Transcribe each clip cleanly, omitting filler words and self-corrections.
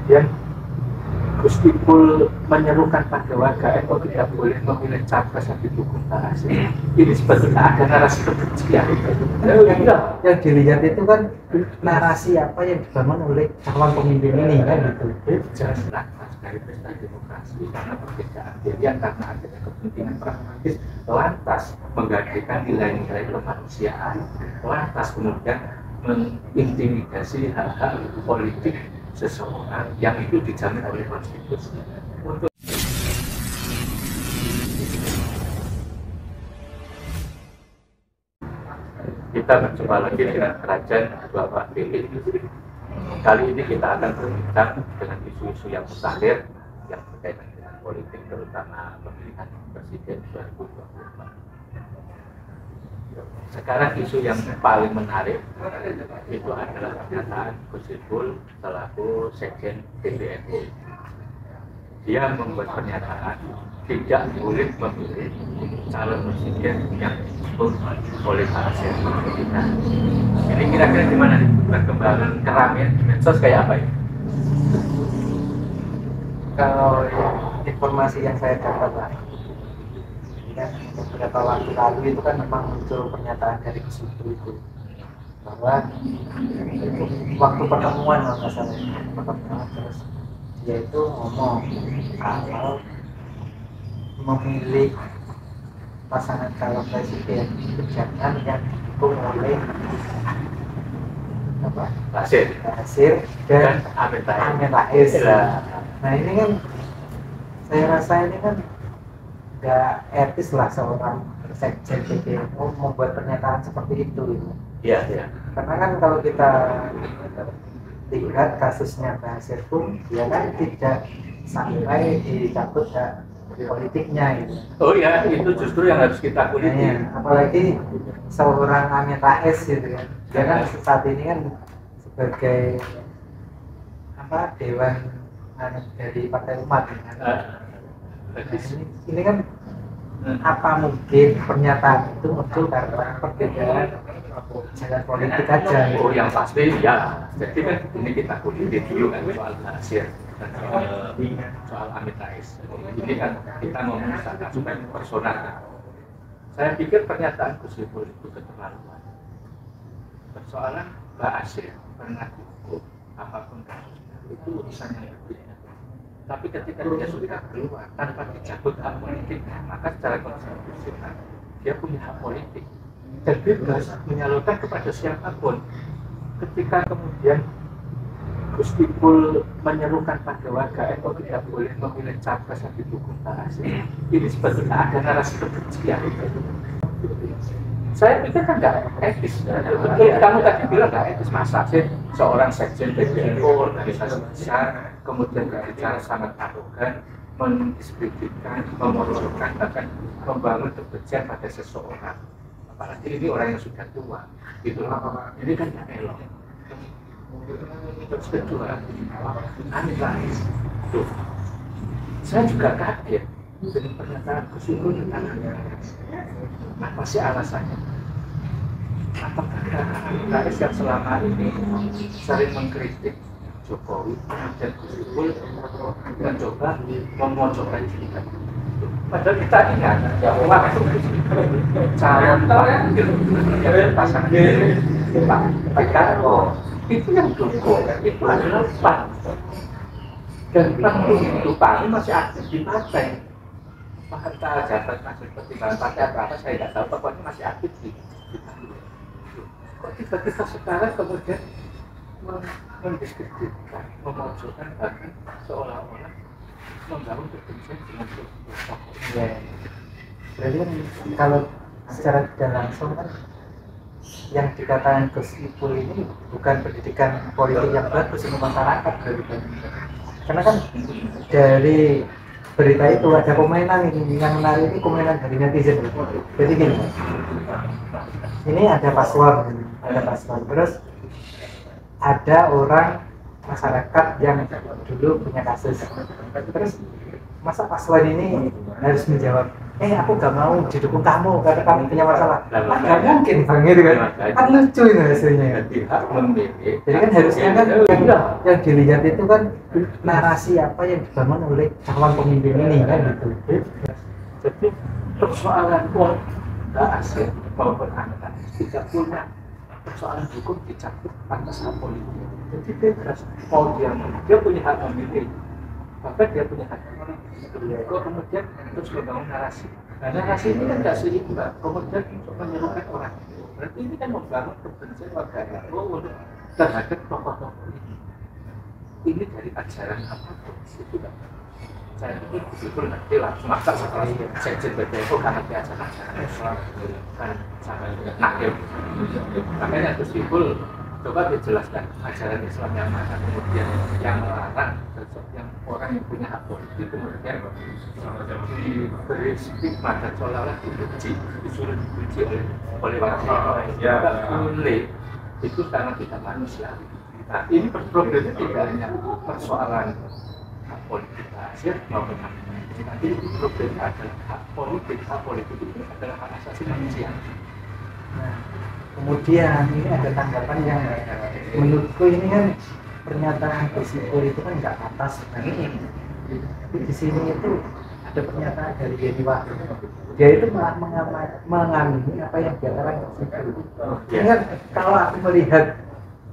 kemudian Gus Ipul menyerukan pada warga NU tidak boleh memilih capres yang didukung Pak Hasim. Ini sebetulnya ada narasi kebencian. Yang dilihat itu kan narasi apa yang dibangun oleh calon pemimpin ini kan gitu. Jelas dari pesta demokrasi karena perbedaan pilihan karena adanya kepentingan pragmatis, lantas menggantikan nilai-nilai kemanusiaan, lantas kemudian mengintimidasi hak-hak politik seseorang yang itu dijamin oleh konstitusi. Untuk kita berjumpa lagi dengan kerajaan Bapak Philip. Kali ini kita akan berbincang dengan isu-isu yang mutakhir yang berkaitan dengan politik, terutama pemilihan presiden 2024. Sekarang isu yang paling menarik itu adalah pernyataan Gus Ipul selaku Sekjen PBNU. Dia membuat pernyataan tidak boleh memilih calon presiden yang disebut oleh Pak Hasim. Nah, ini kira-kira gimana nih perkembangan keramaian di medsos kayak apa ya? Kalau informasi yang saya dapat lah, kan beberapa waktu lalu itu kan memang muncul pernyataan dari Gus Ipul itu bahwa waktu pertemuan kalau nggak salah pertemuan terus dia itu ngomong kalau memilih pasangan calon presiden itu jangan yang didukung oleh apa? Basir dan Amin Rais. Nah ini kan saya rasa ini kan nggak etis lah seorang sekjen PBNU membuat pernyataan seperti itu. Iya. Karena kan kalau kita lihat kasusnya Basir pun dia kan tidak sampai dicabut hak politiknya gitu. Oh ya, itu justru yang harus kita kuliti. Apalagi seorang Amin Rais gitu kan. Dia kan saat ini kan sebagai apa dewan dari Partai Umat kan. Ini kan apa mungkin pernyataan itu muncul karena perbedaan jalan politik aja. Oh yang pasti ya. Jadi kan ini kita kuliti dulu kan soal Basir. Soal Amin Rais. Ini kan kita mau memisahkan supaya personal. Saya pikir pernyataan Gus Ipul itu keterlaluan. Persoalan Basir pernah dihukum apapun kasusnya itu urusan yang berbeda. Tapi ketika dia sudah keluar tanpa dicabut hak politiknya, maka secara konstitusional dia punya hak politik dan bebas menyalurkan kepada siapapun. Ketika kemudian Gus Ipul menyerukan pada warga NU tidak boleh memilih capres yang didukung Pak Hasim, ini sebetulnya ada narasi kebencian. Saya pikir kan nggak etis. Betul, kamu tadi bilang nggak etis, masa sih seorang sekjen PBNU organisasi besar kemudian berbicara sangat arogan, mendiskreditkan, memojokkan, bahkan membangun kebencian pada seseorang. Apalagi ini orang yang sudah tua, gitu. Ini kan nggak elok. Terus kedua, Amin Rais. Tuh, saya juga kaget dengan pernyataan Gus Ipul tentang Amin Rais. Apa sih alasannya? Apakah Amin Rais yang selama ini sering mengkritik Jokowi dan Gus Ipul mencoba memojokkan kita? Padahal kita ingat waktu calon pasangan Pak Karno itu yang dukung itu adalah PAN, dan waktu itu PAN masih aktif di partai. Entah jabat masuk pertimbangan partai atau apa saya tidak tahu, pokoknya masih aktif di partai. Kok tiba-tiba sekarang kemudian mendiskreditkan, memojokkan, bahkan seolah-olah membangun kebencian dengan tokoh. Berarti kan kalau secara tidak langsung kan yang dikatakan Gus Ipul ini bukan pendidikan politik yang bagus untuk masyarakat gitu. Karena kan dari berita itu ada komenan ini yang menarik, ini komenan dari netizen. Jadi gini, ini ada paslon, terus ada orang masyarakat yang dulu punya kasus, terus masa paslon ini harus menjawab aku gak mau didukung kamu karena kamu punya masalah. Nah, Kan gak mungkin bang gitu kan. Kan lucu ini hasilnya. Jadi hak memilih. Jadi kan harusnya kan yang dilihat itu kan narasi apa yang dibangun oleh calon pemimpin ini kan gitu. Jadi persoalan uang nggak asing maupun anak tidak punya persoalan hukum dicampur atas hak politik. Jadi bebas mau dia punya hak memilih, bahkan dia punya hak kok kemudian terus membangun narasi. Nah, narasi ini kan nggak seimbang, kemudian untuk menyerupai orang. Berarti ini kan membangun kebencian warga NU terhadap tokoh-tokoh ini. Ini dari ajaran apapun itu kan. Saya itu betul nanti langsung masa setelah sekjen BPO karena dia ajaran-ajaran Islam kan sampai nakil. Makanya Gus Ipul coba dijelaskan ajaran Islam yang mana, kemudian yang melarang yang orang yang punya hak politik kemudian diberi stigma dan seolah-olah disuruh dipuji oleh warga tidak boleh, itu karena tidak manusiawi. Nah ini problemnya tidak hanya persoalan hak politik hasil maupun hak politik, tapi problemnya adalah hak politik itu adalah hak asasi manusia. Nah, kemudian ini ada tanggapan yang menurutku ini kan pernyataan Gus Ipul itu kan nggak atas. Tapi di sini itu ada pernyataan dari Yeni Wahid. Dia itu malah mengamini apa yang diatakan Gus Ipul. Ingat kalau aku melihat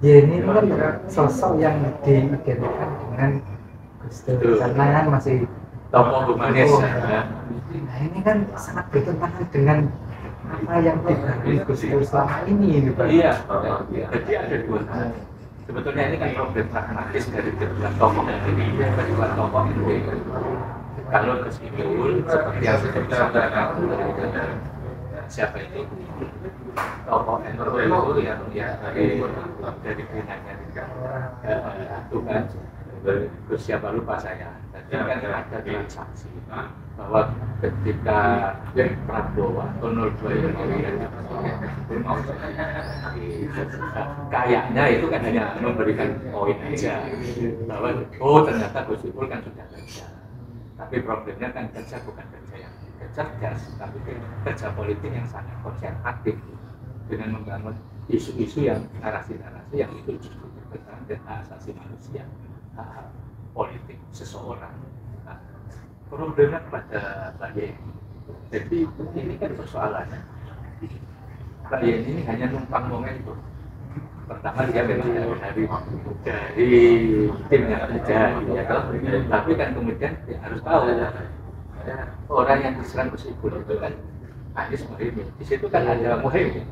Yeni ini kan sosok yang diidentikan dengan Gus Dur karena kan masih tokoh humanis. Nah ini kan sangat bertentangan dengan apa yang dibangun Gus Dur selama ini Pak. Iya. Jadi ada dua hal. Sebetulnya ini kan problem pragmatis dari kedua tokoh ini. Kedua tokoh ini. Kalau Gus Ipul seperti yang sudah disampaikan siapa itu tokoh NU itu yang dari pinanya itu kan Gus siapa lupa saya. Jadi kan ada transaksi bahwa ketika Prabowo atau 02 yang mau kayaknya itu kan hanya memberikan poin aja bahwa ternyata Gus Ipul kan sudah kerja, tapi problemnya kan kerja bukan kerja yang cerdas, tapi kerja politik yang sangat konservatif dengan membangun isu-isu yang narasi-narasi yang itu justru bertentangan dengan hak asasi manusia, hak politik seseorang. Nah, problemnya pada Mbak Yeni. Jadi ini kan persoalannya. Mbak Yeni ini hanya numpang momentum. Pertama dia memang dari timnya saja, ya toh. Tapi kan kemudian dia harus tahu orang yang diserang Gus Ipul itu kan Anies Muhaimin. Di situ kan ada Muhaimin.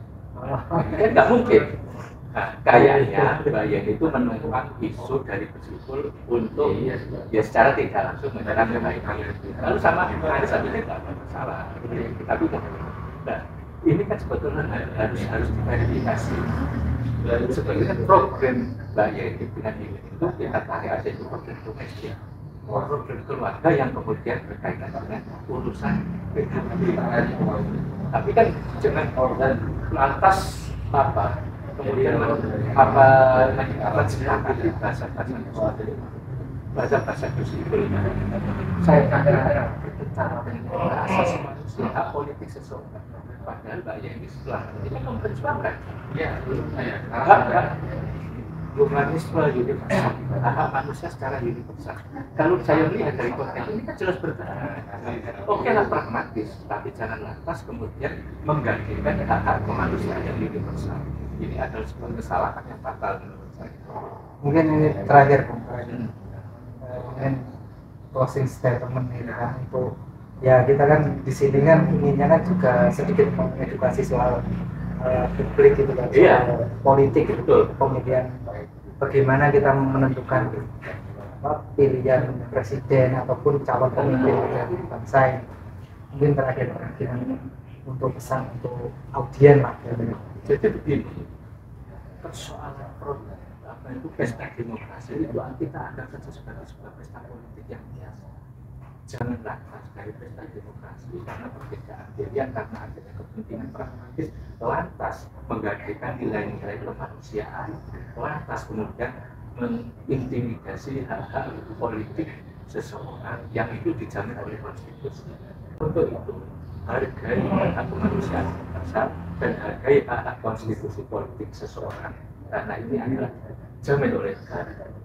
Kan nggak mungkin. Nah, kayaknya Mbak Yeni itu menumpang isu dari Gus Ipul untuk ya secara tidak langsung menyerang Muhaimin. Lalu sama Anies akhirnya nggak ada masalah. Tapi nah, ini kan sebetulnya harus diverifikasi. Sebetulnya program Mbak Yeni dengan ini itu kita tarik ada itu program domestik, program keluarga yang kemudian berkaitan dengan urusan PKB. Tapi kan jangan lantas apa kemudian apa sepakati bahasa Gus Ipul. Saya kira berbicara dengan asasi manusia, hak politik seseorang. Padahal Mbak Yeni setelah ini memperjuangkan hak humanisme universal, hak manusia secara universal. Kalau saya lihat dari konteks ini kan jelas bertentangan. Oke lah pragmatis, tapi jangan lantas kemudian menggantikan hak-hak kemanusiaan yang universal. Ini adalah sebuah kesalahan yang fatal menurut saya. Mungkin ini terakhir mungkin closing statement ini kan untuk ya kita kan di sini kan inginnya kan juga sedikit mengedukasi soal publik gitu kan, soal politik gitu. Kemudian bagaimana kita menentukan pilihan presiden ataupun calon pemimpin dari bangsa ini. Mungkin terakhir untuk pesan untuk audien lah. Jadi begini, persoalan apa itu pesta demokrasi itu kita anggap saja sebagai sebuah pesta politik yang biasa. Jangan lantas dari pesta demokrasi karena perbedaan pilihan, karena adanya kepentingan pragmatis, lantas menggantikan nilai-nilai kemanusiaan, lantas kemudian mengintimidasi hak-hak politik seseorang yang itu dijamin oleh konstitusi. Untuk itu hargai hak kemanusiaan universal dan hargai hak konstitusi politik seseorang, karena ini adalah jamin oleh negara.